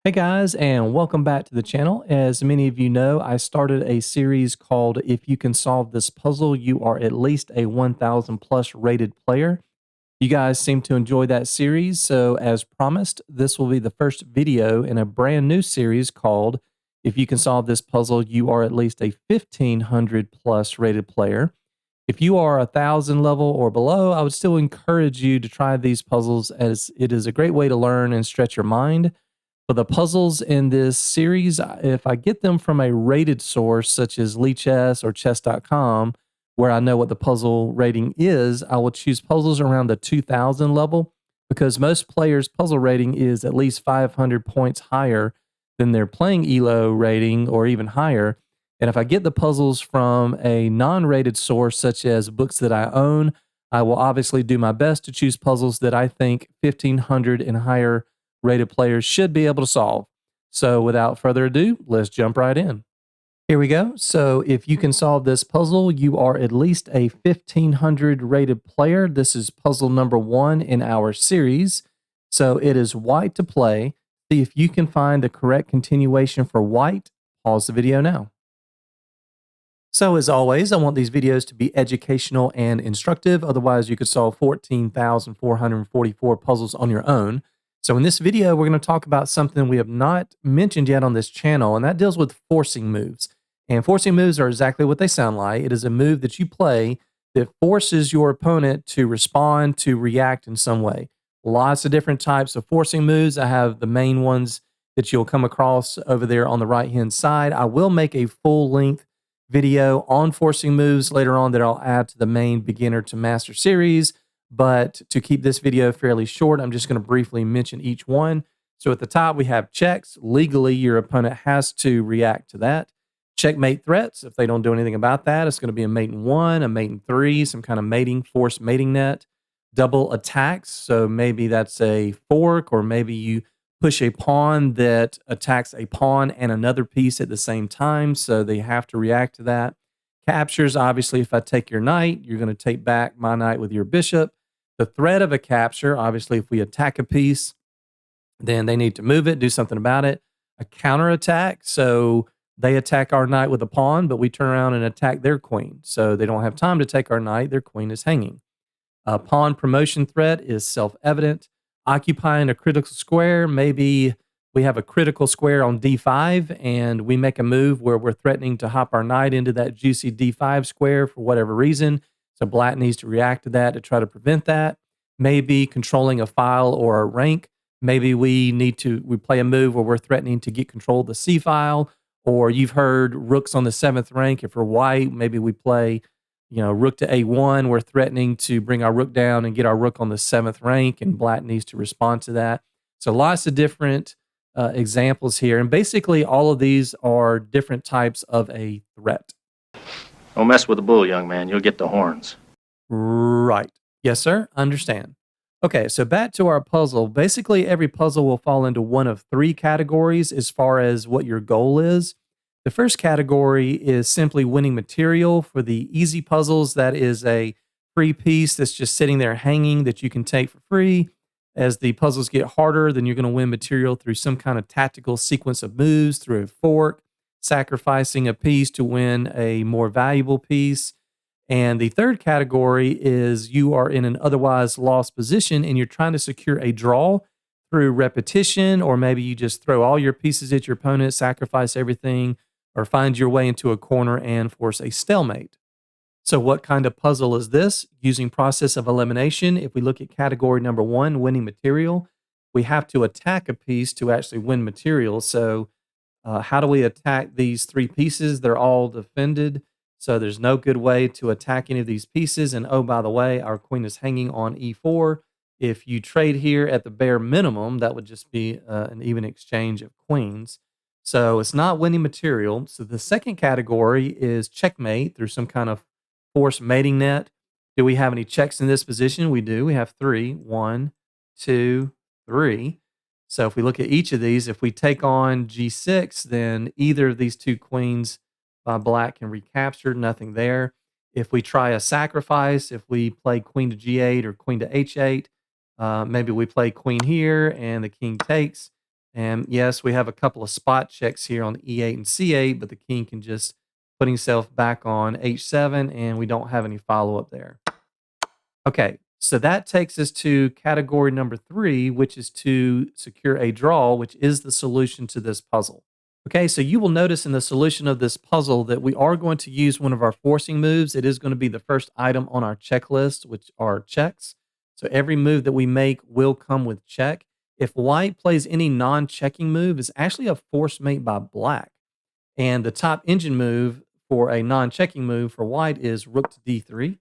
Hey guys, and welcome back to the channel. As many of you know, I started a series called If You Can Solve This Puzzle, You Are At Least a 1000 Plus Rated Player. You guys seem to enjoy that series, so as promised, this will be the first video in a brand new series called If You Can Solve This Puzzle, You Are At Least a 1500 Plus Rated Player. If you are 1000 level or below, I would still encourage you to try these puzzles as it is a great way to learn and stretch your mind. For the puzzles in this series, if I get them from a rated source such as Lichess or chess.com, where I know what the puzzle rating is, I will choose puzzles around the 2000 level because most players' puzzle rating is at least 500 points higher than their playing ELO rating or even higher. And if I get the puzzles from a non rated source, such as books that I own, I will obviously do my best to choose puzzles that I think 1500 and higher rated players should be able to solve. So without further ado, let's jump right in. Here we go. So if you can solve this puzzle, you are at least a 1500 rated player. This is puzzle number 1 in our series. So it is white to play. See if you can find the correct continuation for white. Pause the video now. So as always, I want these videos to be educational and instructive. Otherwise, you could solve 14,444 puzzles on your own. So in this video, we're going to talk about something we have not mentioned yet on this channel, and that deals with forcing moves. And forcing moves are exactly what they sound like. It is a move that you play that forces your opponent to respond, to react in some way. Lots of different types of forcing moves. I have the main ones that you'll come across over there on the right-hand side. I will make a full-length video on forcing moves later on that I'll add to the main beginner to master series. But to keep this video fairly short, I'm just going to briefly mention each one. So at the top, we have checks. Legally, your opponent has to react to that. Checkmate threats. If they don't do anything about that, it's going to be a mate in 1, a mate in 3, some kind of mating, forced mating net. Double attacks. So maybe that's a fork, or maybe you push a pawn that attacks a pawn and another piece at the same time. So they have to react to that. Captures. Obviously, if I take your knight, you're going to take back my knight with your bishop. The threat of a capture, obviously, if we attack a piece, then they need to move it, do something about it. A counterattack, so they attack our knight with a pawn, but we turn around and attack their queen. So they don't have time to take our knight, their queen is hanging. A pawn promotion threat is self-evident. Occupying a critical square, maybe we have a critical square on d5 and we make a move where we're threatening to hop our knight into that juicy d5 square for whatever reason. So black needs to react to that to try to prevent that. Maybe controlling a file or a rank. Maybe we play a move where we're threatening to get control of the c file, or you've heard rooks on the 7th rank. If we're white, maybe we play rook to a1. We're threatening to bring our rook down and get our rook on the 7th rank, and black needs to respond to that. So lots of different examples here. And basically, all of these are different types of a threat. Don't mess with the bull, young man. You'll get the horns. Right. Yes, sir. Understand. Okay, so back to our puzzle. Basically, every puzzle will fall into one of 3 categories as far as what your goal is. The first category is simply winning material. For the easy puzzles, that is a free piece that's just sitting there hanging that you can take for free. As the puzzles get harder, then you're going to win material through some kind of tactical sequence of moves, through a fork, sacrificing a piece to win a more valuable piece. And the third category is you are in an otherwise lost position and you're trying to secure a draw through repetition, or maybe you just throw all your pieces at your opponent, sacrifice everything, or find your way into a corner and force a stalemate. So what kind of puzzle is this? Using process of elimination, if we look at category number 1, winning material, we have to attack a piece to actually win material. So how do we attack these 3 pieces? They're all defended. So there's no good way to attack any of these pieces. And oh, by the way, our queen is hanging on e4. If you trade here at the bare minimum, that would just be an even exchange of queens. So it's not winning material. So the second category is checkmate through some kind of forced mating net. Do we have any checks in this position? We do. We have 3. 1, 2, 3. So if we look at each of these, if we take on g6, then either of these 2 queens by black can recapture, nothing there. If we try a sacrifice, if we play queen to g8 or queen to h8, maybe we play queen here and the king takes. And yes, we have a couple of spot checks here on E8 and C8, but the king can just put himself back on H7, and we don't have any follow-up there. Okay, so that takes us to category number 3, which is to secure a draw, which is the solution to this puzzle. Okay, so you will notice in the solution of this puzzle that we are going to use one of our forcing moves. It is going to be the first item on our checklist, which are checks. So every move that we make will come with check. If white plays any non-checking move, it's actually a force mate by black. And the top engine move for a non-checking move for white is rook to d3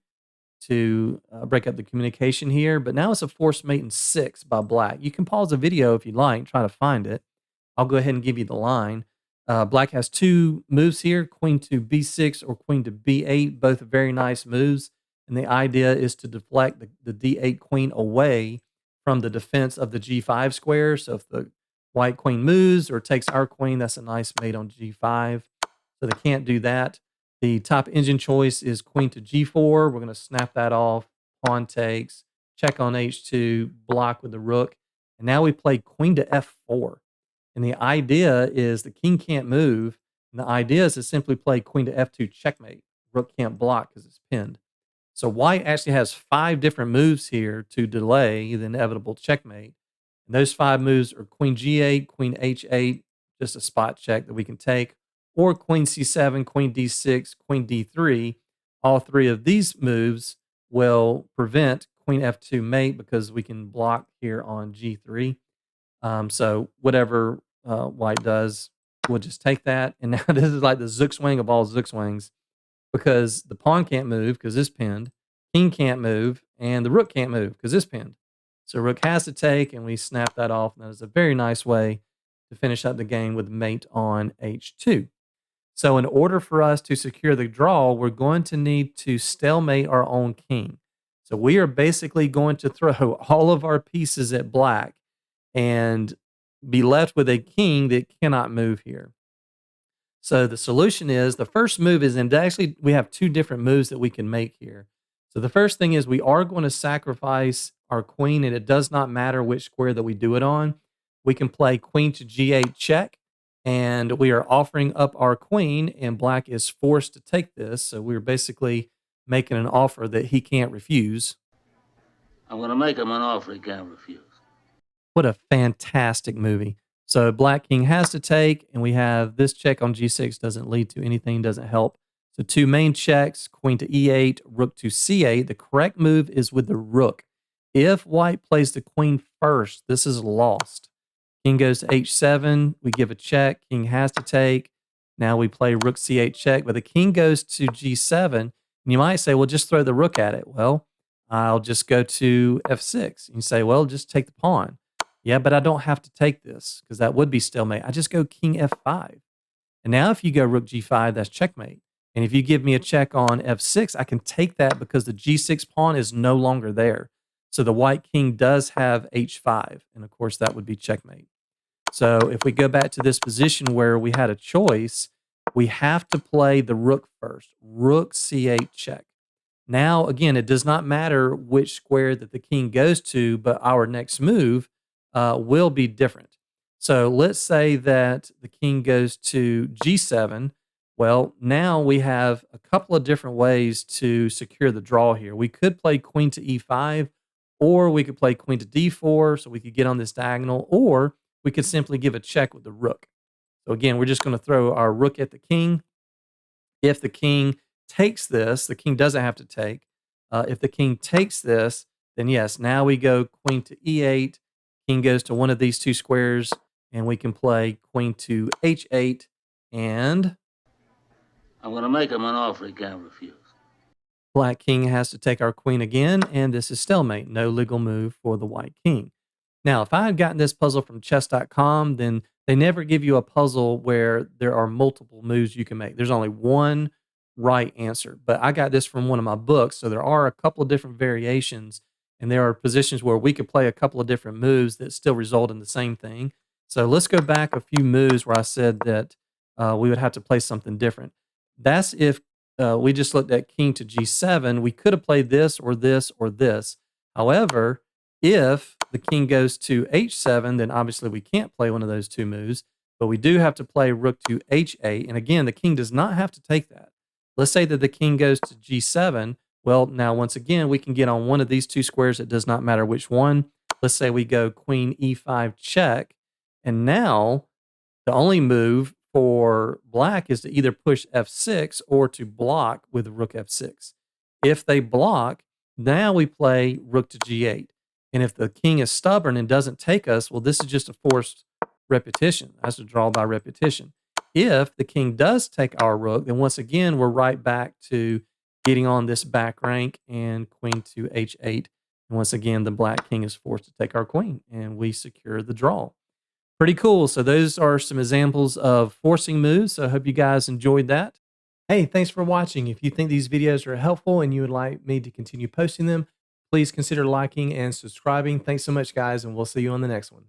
to break up the communication here. But now it's a force mate in 6 by black. You can pause the video if you'd like, try to find it. I'll go ahead and give you the line. Black has 2 moves here, queen to b6 or queen to b8, both very nice moves. And the idea is to deflect the d8 queen away from the defense of the g5 square. So if the white queen moves or takes our queen, that's a nice mate on g5. So they can't do that. The top engine choice is queen to g4. We're going to snap that off. Pawn takes, check on h2, block with the rook. And now we play queen to f4. And the idea is the king can't move. And the idea is to simply play queen to f2 checkmate. Rook can't block because it's pinned. So white actually has 5 different moves here to delay the inevitable checkmate. And those 5 moves are queen g8, queen h8, just a spot check that we can take, or queen c7, queen d6, queen d3. All 3 of these moves will prevent queen f2 mate because we can block here on g3. So whatever white does, we'll just take that. And now this is like the zook swing of all zook swings because the pawn can't move because it's pinned, king can't move, and the rook can't move because it's pinned. So rook has to take, and we snap that off. And that is a very nice way to finish up the game with mate on h2. So in order for us to secure the draw, we're going to need to stalemate our own king. So we are basically going to throw all of our pieces at black and be left with a king that cannot move here. So the solution is the first move is, and actually we have 2 different moves that we can make here. So the first thing is we are going to sacrifice our queen, and it does not matter which square that we do it on. We can play queen to g8 check, and we are offering up our queen, and black is forced to take this. So we're basically making an offer that he can't refuse. I'm going to make him an offer he can't refuse. What a fantastic movie. So black king has to take, and we have this check on g6 doesn't lead to anything, doesn't help. So 2 main checks, queen to e8, rook to c8. The correct move is with the rook. If white plays the queen first, this is lost. King goes to h7, we give a check, king has to take. Now we play rook c8 check, but the king goes to g7. And you might say, well, just throw the rook at it. Well, I'll just go to f6. And you say, well, just take the pawn. Yeah, but I don't have to take this because that would be stalemate. I just go king f5. And now if you go rook g5, that's checkmate. And if you give me a check on f6, I can take that because the g6 pawn is no longer there. So the white king does have h5. And of course, that would be checkmate. So if we go back to this position where we had a choice, we have to play the rook first. Rook c8 check. Now, again, it does not matter which square that the king goes to, but our next move will be different. So let's say that the king goes to g7. Well, now we have a couple of different ways to secure the draw here. We could play queen to e5, or we could play queen to d4, so we could get on this diagonal, or we could simply give a check with the rook. So again, we're just going to throw our rook at the king. If the king takes this, the king doesn't have to take. If the king takes this, then yes, now we go queen to e8. King goes to one of these 2 squares, and we can play queen to h8, and I'm going to make him an offer he can't refuse. black king has to take our queen again, and this is stalemate. No legal move for the white king. Now, if I had gotten this puzzle from chess.com, then they never give you a puzzle where there are multiple moves you can make. There's only one right answer. But I got this from one of my books, so there are a couple of different variations, and there are positions where we could play a couple of different moves that still result in the same thing. So let's go back a few moves where I said that we would have to play something different. That's if we just looked at king to g7. We could have played this or this or this. However, If the king goes to h7, then obviously we can't play one of those two moves, but we do have to play rook to h8. And again, the king does not have to take that. Let's say that the king goes to g7. Well, now once again, we can get on one of these two squares. It does not matter which one. Let's say we go queen e5 check. And now the only move for black is to either push f6 or to block with rook f6. If they block, now we play rook to g8. And if the king is stubborn and doesn't take us, well, this is just a forced repetition. That's a draw by repetition. If the king does take our rook, then once again, we're right back to getting on this back rank and queen to h8. And once again, the black king is forced to take our queen, and we secure the draw. Pretty cool. So those are some examples of forcing moves. So I hope you guys enjoyed that. Hey, thanks for watching. If you think these videos are helpful and you would like me to continue posting them, please consider liking and subscribing. Thanks so much, guys, and we'll see you on the next one.